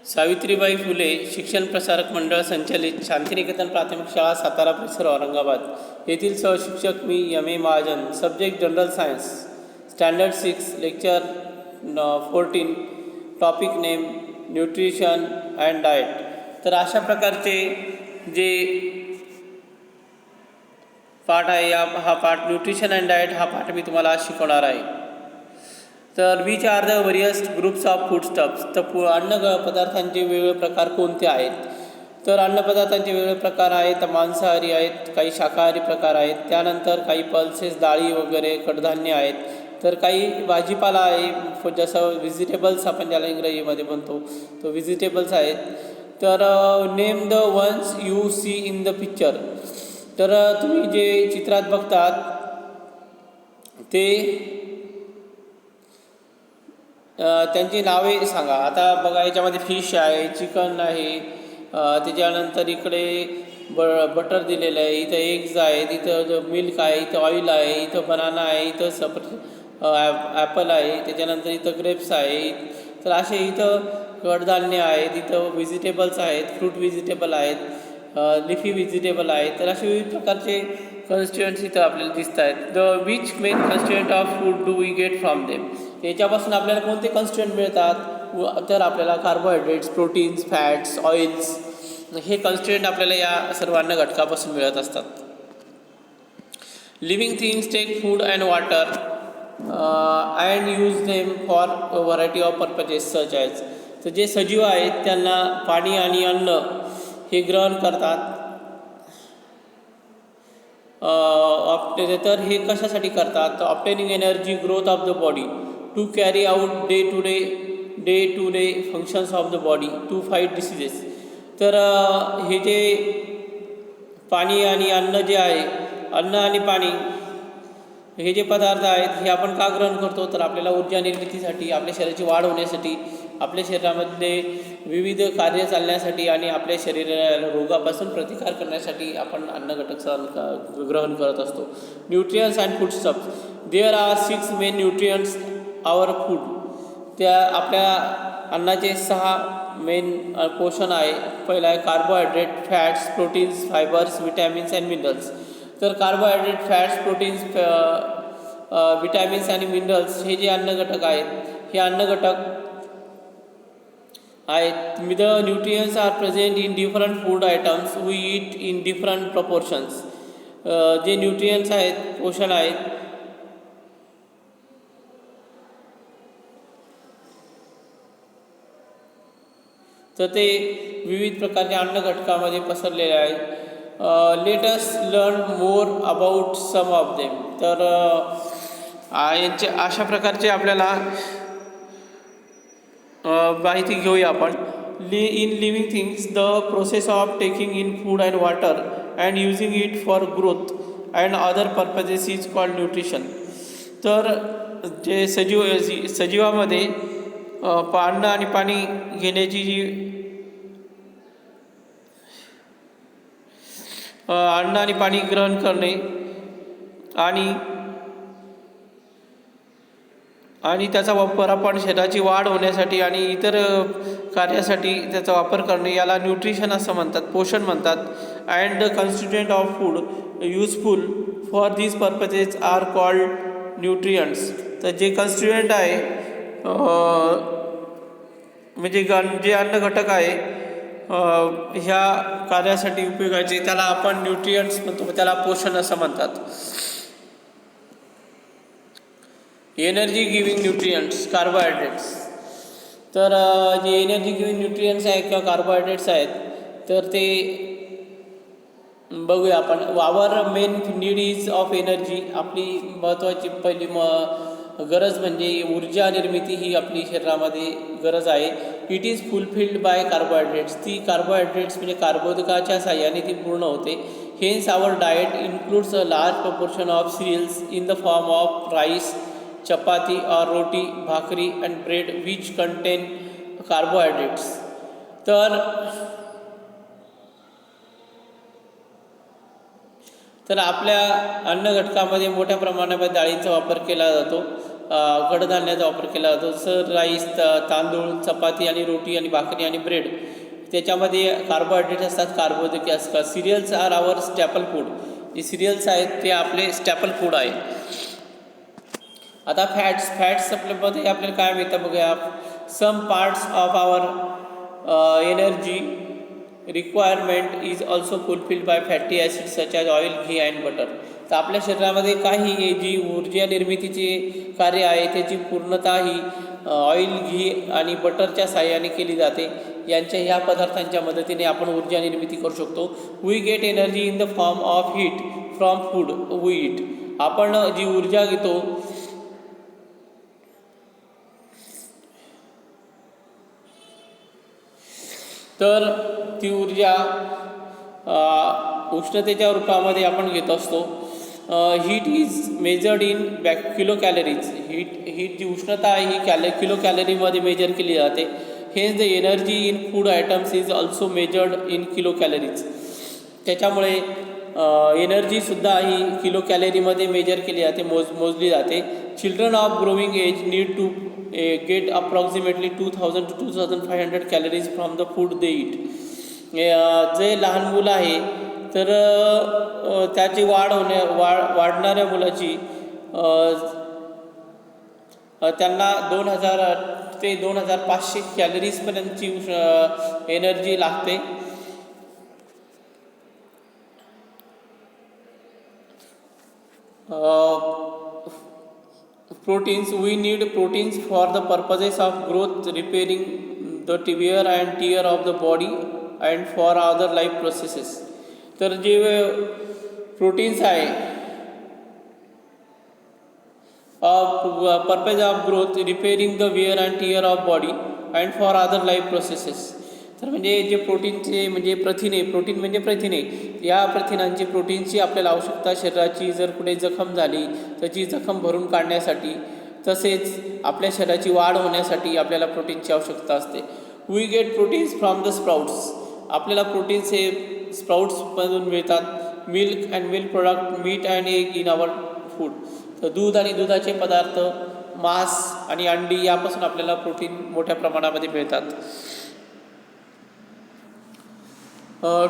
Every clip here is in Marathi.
सावित्रीबाई फुले शिक्षण प्रसारक मंडळ संचलित शांतिनिकेतन प्राथमिक शाळा सातारा परिसर औरंगाबाद येथील सहशिक्षक मी M.A. Mahajan. Subject general science, standard 6, lecture 14. Topic name nutrition and diet. तर अशा प्रकारचे जे पाठ आहे हा पाठ न्यूट्रिशन अँड डाएट हा पाठ मी तुम्हाला आज शिकवणार आहे. तर which are the various groups of food stuffs. तर अन्न पदार्थांचे वेगवेगळे प्रकार कोणते आहेत. तर अन्नपदार्थांचे वेगवेगळे प्रकार आहेत. मांसाहारी आहेत, काही शाकाहारी प्रकार आहेत, त्यानंतर काही पल्सेस, डाळी वगैरे, कडधान्य आहेत, तर काही भाजीपाला आहे जसं व्हेजिटेबल्स आपण ज्याला इंग्रजीमध्ये म्हणतो तो व्हेजिटेबल्स आहेत. तर name the ones you see in the picture. तर तुम्ही जे चित्रात बघतात ते त्यांची नावे सांगा. आता बघा, याच्यामध्ये फिश आहे, चिकन आहे, त्याच्यानंतर इकडे बटर दिलेलं आहे, इथं एग्ज आहेत, इथं मिल्क आहे, इथं ऑइल आहे, इथं बनाना आहे, इथं ॲपल आहे, त्याच्यानंतर इथं ग्रेप्स आहे. तर असे इथं कडधान्य आहेत, इथं व्हेजिटेबल्स आहेत, फ्रूट व्हेजिटेबल आहेत, लिफी व्हेजिटेबल आहेत. तर असे विविध प्रकारचे कन्स्टिट्युएंट्स इथं आपल्याला दिसत आहेत. The which main constituent of food do we get from them. याच्यापासून आपल्याला कोणते कन्स्टिट्युएंट मिळतात. तर आपल्याला कार्बोहायड्रेट्स, प्रोटीन्स, फॅट्स, ऑइल्स हे कन्स्टिट्युएंट आपल्याला या सर्व अन्न घटकापासून मिळत असतात. Living things take food and water and use them for variety of purposes such as. तर जे सजीव आहेत त्यांना पाणी आणि अन्न हे ग्रहण करतात. तर हे कशासाठी करतात. Obtaining energy, growth of the body, to carry out day to day functions of the body, to fight diseases. तर हे जे पाणी आणि अन्न जे आहे, अन्न आणि पाणी हे जे पदार्थ आहेत हे आपण का ग्रहण करतो. तर आपल्याला ऊर्जा निर्मितीसाठी, आपल्या शरीराची वाढ होण्यासाठी, आपल्या शरीरामध्ये विविध कार्य चालण्यासाठी आणि आपल्या शरीराला रोगापासून प्रतिकार करण्यासाठी आपण अन्न घटक ग्रहण करत असतो. Nutrients and food stuffs. There are 6 main nutrients our food. त्या आपल्या अन्नाचे 6 मेन पोषण आहे. पहिला आहे carbohydrate, fats, proteins, fibres, vitamins and minerals. तर कार्बोहायड्रेट, फॅट्स, प्रोटीन्स, विटॅमिन्स आणि मिनरल्स हे जे अन्न घटक आहेत हे अन्न घटक आहेत. The nutrients are present in different food items we eat in different proportions. जे न्यूट्रियन्स आहेत, पोषण आहेत, तर ते विविध प्रकारच्या अन्न घटकामध्ये पसरलेले आहेत. Let us learn more about some of them. तर यांचे अशा प्रकारचे आपल्याला माहिती घेऊया आपण. In living things the process of taking in food and water and using it for growth and other purposes is called nutrition. तर जे सजीवामध्ये अन्न आणि पाणी घेण्याची जी अन्न आणि पाणी ग्रहण करणे आणि त्याचा वापर आपण शरीराची वाढ होण्यासाठी आणि इतर कार्यासाठी त्याचा वापर करणे याला न्यूट्रिशन असं म्हणतात, पोषण म्हणतात. And the constituent of food useful for these purposes are called nutrients. तर जे कन्स्टिट्युएंट आहे म्हणजे जे अन्न घटक आहे ह्या कार्यासाठी उपयोगाचे त्याला आपण न्यूट्रियंट्स म्हणतो, त्याला पोषण असं म्हणतात. Energy giving nutrients, carbohydrates. तर जे एनर्जी गिविंग न्यूट्रियंट्स आहेत किंवा कार्बोहायड्रेट्स आहेत तर ते बघूया आपण. Our main need is of energy. आपली महत्त्वाची पहिली गरज म्हणजे ऊर्जा निर्मिती ही आपली शरीरामध्ये गरज आहे. It is fulfilled by carbohydrates. ती कार्बोहायड्रेट्स म्हणजे कार्बोदकाच्या साह्याने ती पूर्ण होते. Hence our diet includes a large proportion of cereals in the form of rice, chapati और roti, bhakri and bread which contain carbohydrates. तर आपल्या अन्न घटकामध्ये मोठ्या प्रमाणामध्ये डाळींचा वापर केला जातो. कडधान्याचा वापर केला जातो, जसं राईस, तांदूळ, चपाती आणि रोटी आणि भाकरी आणि ब्रेड. त्याच्यामध्ये कार्बोहायड्रेट असतात, कार्बोदके असतात. सिरियल्स आर आवर स्टॅपल फूड. जे सिरियल्स आहेत ते आपले स्टॅपल फूड आहे. आता फॅट्स आपल्यामध्ये आपल्याला काय मिळतं बघूया. Some parts of our energy requirement is also fulfilled by fatty acid such as oil, ghee and butter. तर आपल्या शरीरामध्ये काही जी ऊर्जा निर्मितीचे कार्य आहे त्याची पूर्णतः ही ऑइल, घी आणि बटरच्या साहाय्याने केली जाते. ह्या पदार्थांच्या मदतीने आपण ऊर्जा निर्मिती करू शकतो. We get energy in the form of heat from food we eat. आपण जी ऊर्जा घेतो तर ती ऊर्जा उष्णतेच्या रूपामध्ये आपण घेत असतो. Heat is measured in kilo calories. Heat जी उष्णता आहे ही किलो कॅलरीमध्ये मेजर केली जाते. हेच the energy in food items is also measured in kilo calories. त्याच्यामुळे एनर्जीसुद्धा ही किलो कॅलरीमध्ये मेजर केली जाते, मोजली जाते. Children of growing age need to get approximately 2000 to 2500 calories from the food they eat. जे लहान मुलं आहे तर त्याची वाढणाऱ्या मुलाची त्यांना 2000 ते 2500 कॅलरीजपर्यंतची एनर्जी लागते. Proteins, we need proteins for the purposes of growth, repairing the wear and tear of the body and for other life processes. तर जे प्रोटीन्स आहे purpose of growth, repairing the wear and tear of body and for other life processes. तर म्हणजे जे प्रोटीनचे म्हणजे प्रोटीन म्हणजे प्रथिने, या प्रथिनांची प्रोटीनची आपल्याला आवश्यकता शरीराची जर कुठे जखम झाली त्याची जखम भरून काढण्यासाठी, तसेच आपल्या शरीराची वाढ होण्यासाठी आपल्याला प्रोटीनची आवश्यकता असते. We get proteins from the sprouts. आपल्याला प्रोटीन्स हे स्प्राउट्समधून मिळतात. Milk and milk product, meat and egg in our food. तर दूध आणि दुधाचे पदार्थ, मांस आणि अंडी यापासून आपल्याला प्रोटीन मोठ्या प्रमाणामध्ये मिळतात.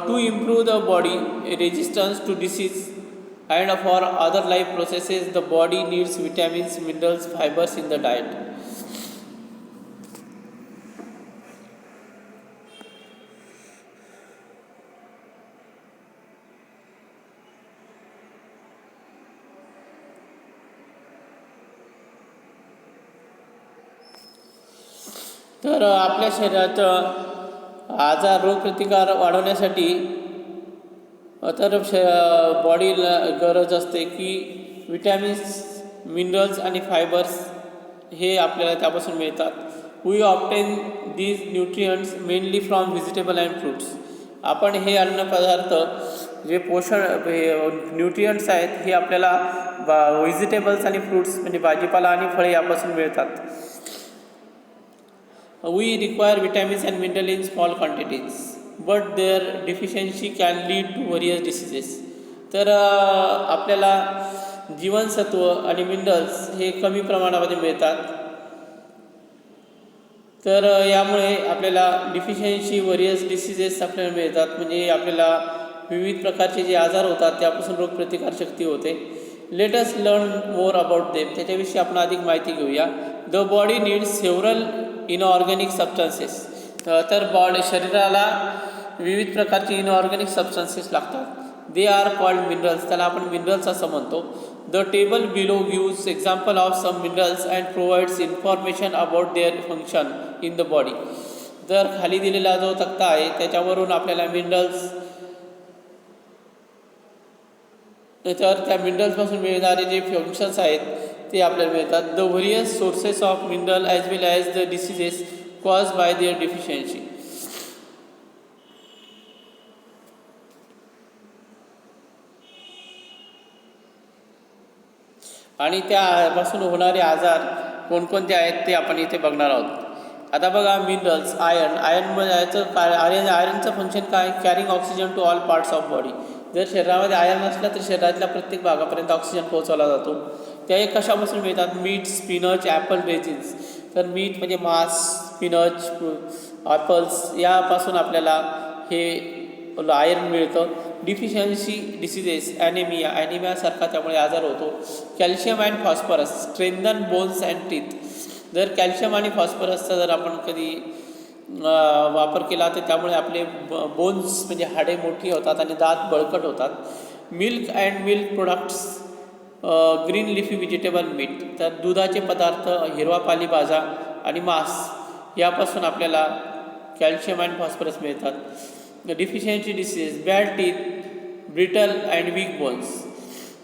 To improve the body resistance to disease and for other life processes, the body needs vitamins, minerals, fibers in the diet. तर आपल्या शरीरात आजार, रोगप्रतिकार वाढवण्यासाठी तर बॉडीला गरज असते की विटॅमिन्स, मिनरल्स आणि फायबर्स हे आपल्याला त्यापासून मिळतात. We obtain these nutrients mainly from vegetable and fruits. आपण हे अन्नपदार्थ जे पोषण न्यूट्रियंट्स आहेत हे आपल्याला व्हेजिटेबल्स आणि फ्रूट्स म्हणजे भाजीपाला आणि फळे यापासून मिळतात. We require vitamins and minerals in small quantities, but their deficiency can lead to various diseases. तर आपल्याला जीवनसत्व आणि मिनरल्स हे कमी प्रमाणामध्ये मिळतात. तर यामुळे आपल्याला डिफिशियन्सी, व्हेरियस डिसीजेस आपल्याला मिळतात. म्हणजे आपल्याला विविध प्रकारचे जे आजार होतात त्यापासून रोगप्रतिकारशक्ती होते. Let us learn more about them. त्याच्याविषयी आपण अधिक माहिती घेऊया. The body needs several inorganic substances. तर शरीराला विविध प्रकारचे इनऑर्गॅनिक सबस्टन्सेस लागतात. They are called minerals. त्याला आपण मिनरल्स असं म्हणतो. The table below gives example of some minerals and provides information about their function in the body. तर खाली दिलेला जो तक्ता आहे त्याच्यावरून आपल्याला मिनरल्स, तर त्या मिनरल्सपासून मिळणारे जे फंक्शन्स आहेत ते आपल्याला मिळतात. The various sources of mineral as well as the diseases cause by their deficiency. आणि त्यापासून होणारे आजार कोणकोणते आहेत ते आपण इथे बघणार आहोत. आता बघा, मिनरल्स, आयर्नचं फंक्शन काय? Carrying oxygen two all parts of body. जर शरीरामध्ये आयर्न नसला तर शरीरातल्या प्रत्येक भागापर्यंत ऑक्सिजन पोहोचवला जातो. ते कशापासून मिळतात? Meat, spinach, apple, raisins. तर मीट म्हणजे मांस, स्पिनच, ॲपल्स यापासून आपल्याला हे आयर्न मिळतं. डिफिशियन्सी डिसिजेस, ॲनिमियासारखा त्यामुळे आजार होतो. Calcium and phosphorus strengthen bones and teeth. जर कॅल्शियम आणि फॉस्फरसचा जर आपण कधी वापर केला तर त्यामुळे आपले बोन्स म्हणजे हाडे मोठी होतात आणि दात बळकट होतात. Milk and milk products, green leafy vegetable meat. तर दुधाचे पदार्थ, हिरवा पालेभाज्या आणि मांस यापासून आपल्याला कॅल्शियम अँड फॉस्फरस मिळतात. Deficiency disease, bad teeth, brittle and weak bones.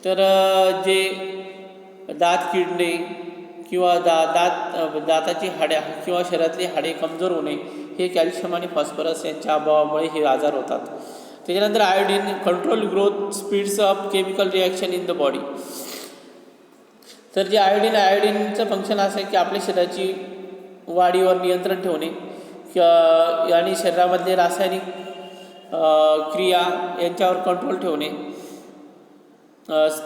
तर जे दात किडणे किंवा दाताची हाड्या किंवा शरीरातली हाडे कमजोर होणे हे कॅल्शियम आणि फॉस्फरस यांच्या अभावामुळे हे आजार होतात. त्याच्यानंतर iodine control growth, speeds up chemical reaction in the body. तर जे आयोडीनचं फंक्शन असं आहे की आपल्या शरीराची वाढीवर नियंत्रण ठेवणे आणि शरीरामधले रासायनिक क्रिया यांच्यावर कंट्रोल ठेवणे,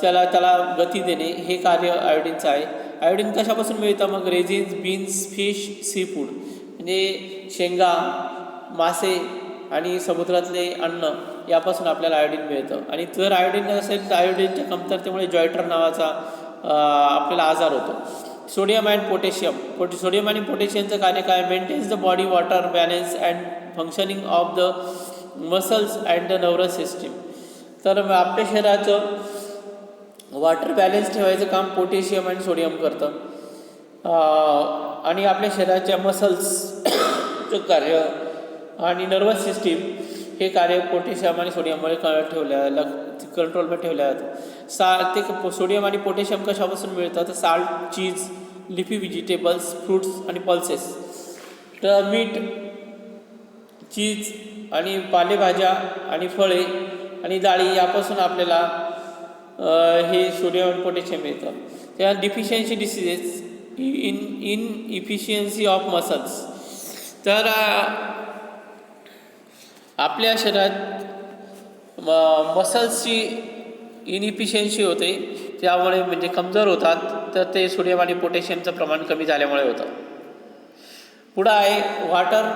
त्याला गती देणे हे कार्य आयोडीनचं आहे. आयोडीन कशापासून मिळतं? मग raisins, beans, fish, seafood म्हणजे शेंगा, मासे आणि समुद्रातले अन्न यापासून आपल्याला आयोडीन मिळतं. आणि जर आयोडीन नसेल तर आयोडीनच्या कमतरतेमुळे जॉयटर नावाचा आपल्याला आजार होतो. Sodium and potassium. सोडियम आणि पोटॅशियमचं कार्य काय? Maintains the body water balance and functioning of the muscles and the nervous system. तर आपल्या शरीराचं वॉटर बॅलन्स ठेवायचं काम पोटॅशियम आणि सोडियम करतं. आणि आपल्या शरीराच्या मसल्सचं कार्य आणि नर्वस सिस्टीम हे कार्य पोटॅशियम आणि सोडियममुळे कंट्रोलमध्ये ठेवल्या जातं. ते सोडियम आणि पोटॅशियम कशापासून मिळतं? तर साल्ट, चीज, लिफी व्हेजिटेबल्स, फ्रूट्स आणि पल्सेस. तर मीठ, चीज आणि पालेभाज्या आणि फळे आणि डाळी यापासून आपल्याला हे सोडियम आणि पोटॅशियम मिळतं. त्या डिफिशियन्सी डिसीजेस, इनइफिशियन्सी ऑफ मसल्स. तर आपल्या शरीरात मसल्सची इनइफिशियन्सी होते, त्यामुळे म्हणजे कमजोर होतात. तर ते सोडियम आणि पोटॅशियमचं प्रमाण कमी झाल्यामुळे होतं. पुढं आहे water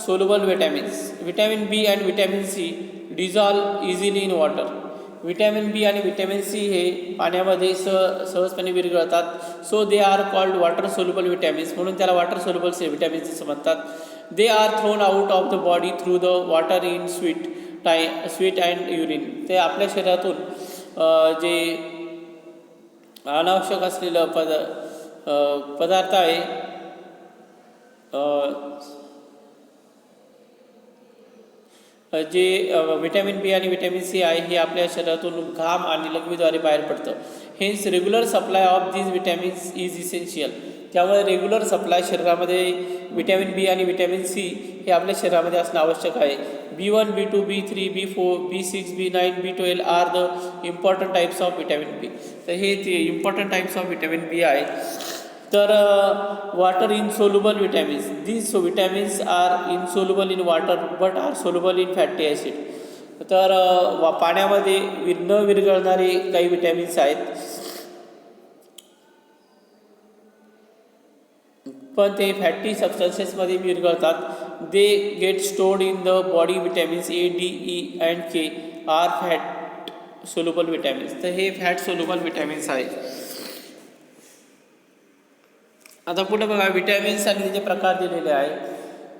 soluble vitamins. Vitamin B and vitamin C dissolve easily in water. Vitamin B आणि विटॅमिन सी हे पाण्यामध्ये सहजपणे विरघळतात. So they are called water soluble vitamins. म्हणून त्याला वॉटर सोल्युबल विटॅमिन्स म्हणतात. They are thrown out of the body through the water in sweat and urine. ते आपल्या शरीरातून जे अनावश्यक असलेलं पदार्थ आहे जे विटॅमिन बी आणि विटॅमिन सी आहे हे आपल्या शरीरातून घाम आणि लघवीद्वारे बाहेर पडतं. Hence regular supply of these vitamins is essential. त्यामुळे रेग्युलर सप्लाय शरीरामध्ये विटॅमिन बी आणि विटॅमिन सी हे आपल्या शरीरामध्ये असणं आवश्यक आहे. B1, B2, B3, B4, B6, B9, B12 are the important types of vitamin B. तर हे ते important types of vitamin B आहे. तर water insoluble vitamins. These vitamins are insoluble in water but are soluble in fatty acid. तर पाण्यामध्ये न विरघळणारे काही विटॅमिन्स आहेत, पण ते फॅटी सबस्टन्सेसमध्ये विरघळतात. They get stored in the body. Vitamins A, D, E and K are fat soluble vitamins. तर हे फॅट सोल्युबल विटॅमिन्स आहे. आता पुढे बघा विटॅमिन्स आणि त्याचे प्रकार दिलेले आहे.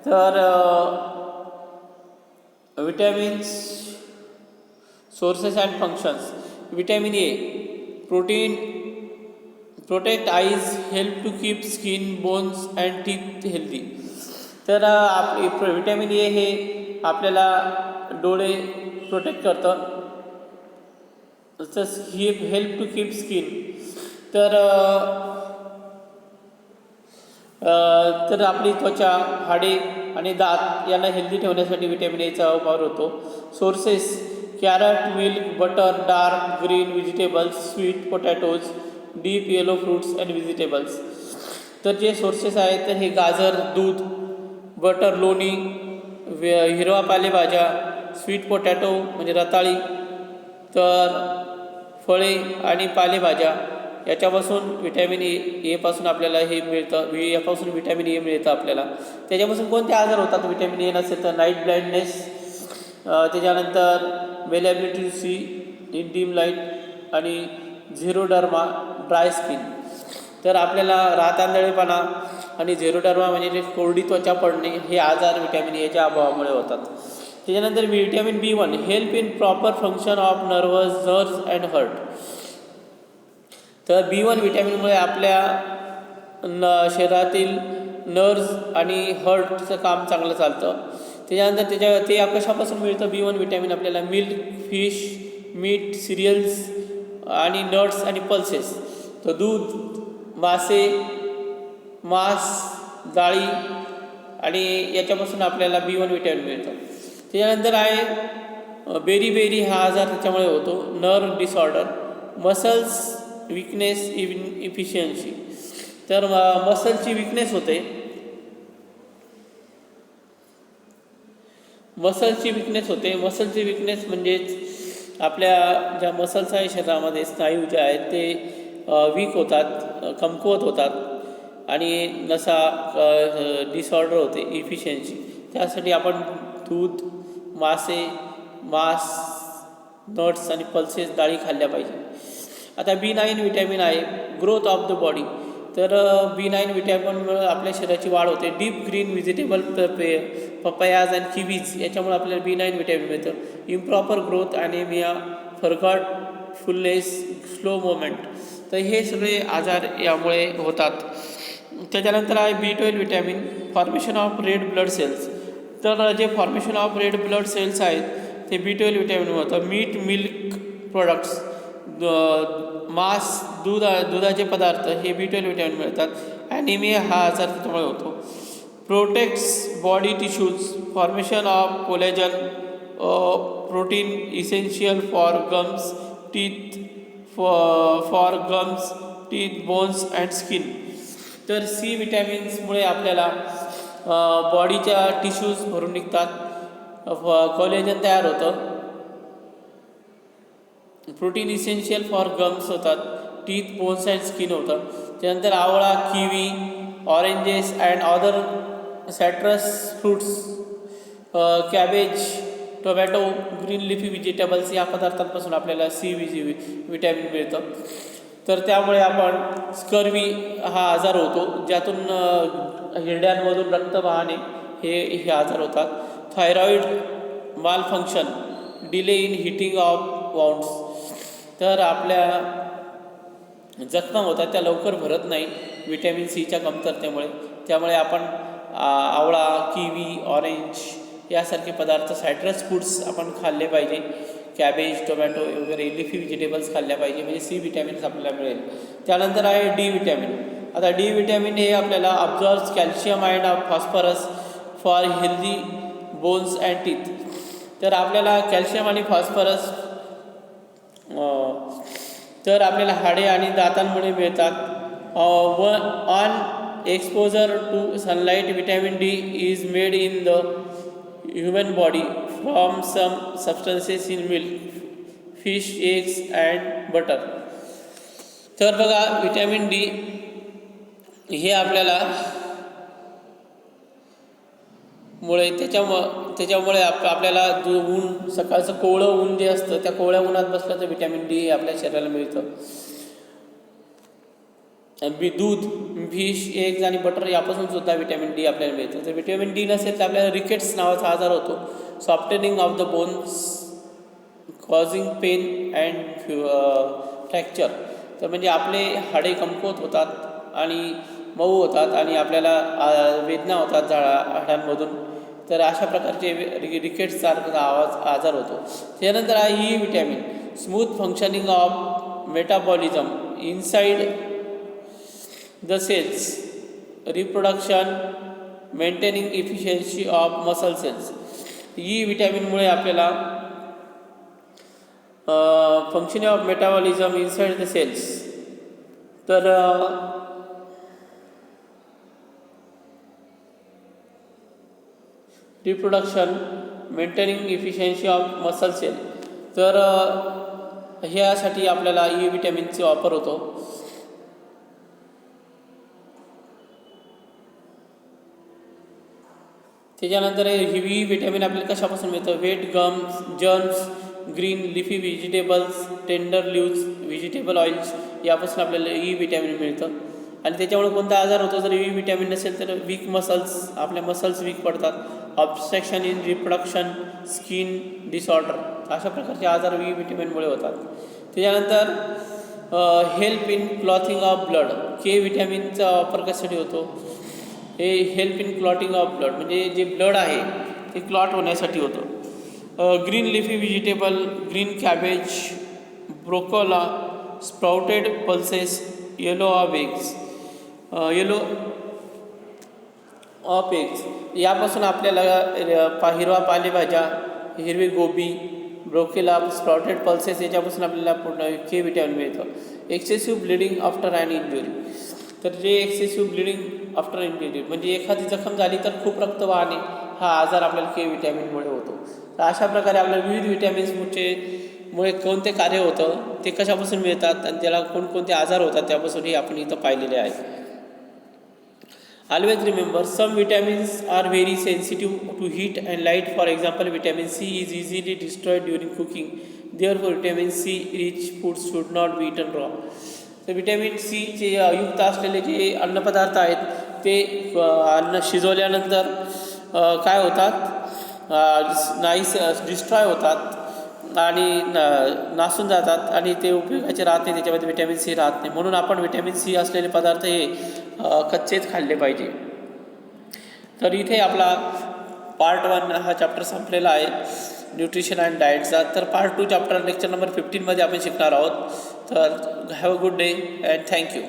तर vitamins sources and functions. Vitamin A protect eyes, help to keep skin, bones and teeth healthy. तर विटॅमिन ए हे आपल्याला डोळे प्रोटेक्ट करतं. तसंच हेल्प टू कीप स्किन. तर आपली त्वचा, हाडे आणि दात यांना हेल्दी ठेवण्यासाठी विटॅमिन एचा वापर होतो. Sources carrot, milk, butter, dark green vegetables, sweet potatoes, deep yellow fruits and vegetables. तर जे सोर्सेस आहेत तर हे गाजर, दूध, बटर, लोणी, हिरवा पालेभाज्या, स्वीट पोटॅटो म्हणजे रताळी, तर फळे आणि पालेभाज्या, याच्यापासून विटॅमिन ए पासून आपल्याला हे मिळतं, यापासून विटॅमिन ए मिळतं आपल्याला. त्याच्यापासून कोणते आजार होतात विटॅमिन ए नसेल तर? नाईट ब्लाइंडनेस, त्याच्यानंतर मेलॅबिलिटी सी इन डीम लाईट आणि झिरोडर्मा ड्राय स्किन. तर आपल्याला रातांधळेपणा आणि झिरोडर्मा म्हणजे कोरडी त्वचा पडणे हे आजार विटॅमिन एच्या अभावामुळे होतात. त्याच्यानंतर vitamin B1 help in proper function of nerves and heart. तर B1 विटॅमिनमुळे आपल्या शरीरातील नर्व्स आणि हार्टचं काम चांगलं चालतं. त्याच्यानंतर ते कशापासून मिळतं B1 विटॅमिन आपल्याला? मिल्क, फिश, मीट, सिरियल्स आणि नट्स आणि पल्सेस. तर दूध, मासे, मांस, डाळी आणि याच्यापासून आपल्याला B1 विटॅमिन मिळतं. त्याच्यानंतर आहे बेरी हा आजार त्याच्यामुळे होतो. Nerve disorder, muscles weakness efficiency. तर मसलची विकनेस होते. मसलची विकनेस म्हणजेच आपल्या ज्या मसल्स आहे शरीरामध्ये, स्नायू जे आहेत ते वीक होतात, कमकुवत होतात आणि नसा डिसऑर्डर होते, इफिशियन्सी. त्यासाठी आपण दूध, मासे, मांस, नट्स आणि पल्सेस, डाळी खाल्ल्या पाहिजे. आता B9 विटॅमिन आहे, ग्रोथ ऑफ द बॉडी. तर B9 विटॅमिनमुळे आपल्या शरीराची वाढ होते. डीप ग्रीन व्हेजिटेबल, पपयाज आणि किवीज याच्यामुळे आपल्याला B9 विटॅमिन मिळतं. Improper growth, anaemia, fullness, slow movement. तर हे सगळे आजार यामुळे होतात. त्याच्यानंतर आहे B12 vitamin, formation of red blood cells. तर जे formation of red blood cells आहेत ते B12 विटॅमिन होतं. मीट, मिल्क प्रोडक्ट्स, मांस, दुधाचे पदार्थ हे B12 विटॅमिन मिळतात. ॲनिमिया हा आजार त्यामुळे होतो. Protects body tissues, formation of collagen, protein essential for gums, teeth, bones and skin. तर C विटॅमिन्समुळे आपल्याला बॉडीच्या टिश्यूज भरून निघतात, कोलेजन तयार होतं, प्रोटीन इसेन्शियल फॉर गम्स होतात, टीथ, बोन्स अँड स्किन होतं. त्यानंतर आवळा, kiwi, oranges and other citrus fruits, cabbage, tomato, green leafy vegetables या पदार्थांपासून आपल्याला C विटॅमिन मिळतं. तर त्यामुळे आपण स्कर्वी हा आजार होतो, ज्यातून हिरड्यांमधून रक्त वाहणे हे आजार होतात. Thyroid malfunction, delay in hitting of wounds. तर आपल्या जखमा होतात त्या लवकर भरत नाही विटॅमिन Cच्या कमतरतेमुळे. त्यामुळे आपण आवळा, किवी, ऑरेंज यासारखे पदार्थ, सायट्रस फ्रूट्स आपण खाल्ले पाहिजे. कॅबेज, टोमॅटो वगैरे लिफी व्हेजिटेबल्स खाल्ल्या पाहिजे, म्हणजे C विटॅमिन्स आपल्याला मिळेल. त्यानंतर आहे D विटॅमिन. आता D विटॅमिन हे आपल्याला absorbs calcium and phosphorus for healthy bones and teeth. तर आपल्याला कॅल्शियम आणि फॉस्फरस तर आपल्याला हाडे आणि दातांमुळे मिळतात. On exposure to sunlight vitamin D is made in the human body from some substances in milk, fish, eggs and butter. तर बघा विटॅमिन D हे आपल्याला मुळे त्याच्यामुळे आपल्याला ऊन, सकाळचं कोवळं ऊन जे असतं त्या कोवळ्या उन्हात बसलं तर विटॅमिन D आपल्या शरीराला मिळतं. दूध, फिश, एग्ज आणि बटर यापासून सुद्धा विटॅमिन D आपल्याला मिळतं. तर विटॅमिन D नसेल तर आपल्याला रिकेट्स नावाचा आजार होतो. Softening of the bones, causing pain and fracture. तर म्हणजे आपले हाडे कमकुवत होतात आणि मऊ होतात आणि आपल्याला वेदना होतात हाडांमधून. तर अशा प्रकारचे रिकेट्ससारखा आजार होतो. त्यानंतर आहे E vitamin, smooth functioning of metabolism inside the cells, reproduction, maintaining efficiency of muscle cells. E विटॅमिनमुळे आपल्याला functioning of metabolism inside the cells, तर reproduction, maintaining efficiency of muscle cell. तर ह्यासाठी आपल्याला E विटॅमिनचा वापर होतो. त्याच्यानंतर ही विटॅमिन आपल्याला कशापासून मिळतं? Wheat gums, germs, green leafy vegetables, tender leaves, vegetable oils यापासून आपल्याला ई विटॅमिन मिळतं. आणि त्याच्यामुळे कोणता आजार होतो? जर ई विटॅमिन नसेल तर वीक मसल्स, आपल्या मसल्स वीक पडतात, obstruction in reproduction, skin disorder, अशा प्रकारचे आजार ई विटॅमिनमुळे होतात. त्याच्यानंतर help in clotting of blood, K विटॅमिनचा वापर कशासाठी होतो? हे help in clotting of blood, म्हणजे जे ब्लड आहे ते क्लॉट होण्यासाठी होतं. Green leafy vegetable, green cabbage, broccoli, sprouted pulses, yellow of eggs, यापासून आपल्याला हिरवा पालेभाज्या, हिरवी गोबी, ब्रोकेला, स्प्राउटेड पल्सेस याच्यापासून आपल्याला पूर्ण के विटॅमिन मिळतं. Excessive bleeding after an injury, तर जे एक्सेसिव्ह ब्लिडिंग आफ्टर इंजुरी म्हणजे एखादी जखम झाली तर खूप रक्त वाहणे, हा आजार आपल्याला के विटॅमिनमुळे होतो. तर अशा प्रकारे आपल्याला विविध विटॅमिन्समुळे कोणते कार्य होतं, ते कशापासून मिळतात आणि त्याला कोणकोणते आजार होतात त्यापासूनही आपण इथं पाहिलेले आहे. Always remember, some vitamins are very sensitive to heat and light. For example, vitamin C is easily destroyed during cooking. Therefore vitamin C rich food should not be eaten raw. तर विटॅमिन सीचे युक्त असलेले जे अन्नपदार्थ आहेत ते अन्न शिजवल्यानंतर काय होतात? नाईस डिस्ट्रॉय होतात आणि नासून जातात आणि ते उपयोगाचे राहत नाही, त्याच्यामध्ये विटॅमिन सी राहत नाही. म्हणून आपण विटॅमिन सी असलेले पदार्थ हे कच्चेच खाल्ले पाहिजे. तर इथे आपला पार्ट 1 हा चॅप्टर संपलेला आहे न्यूट्रिशन अँड डाएटचा. तर पार्ट 2 चॅप्टर लेक्चर नंबर 15 मध्ये आपण शिकणार आहोत. तर have a good day and thank you.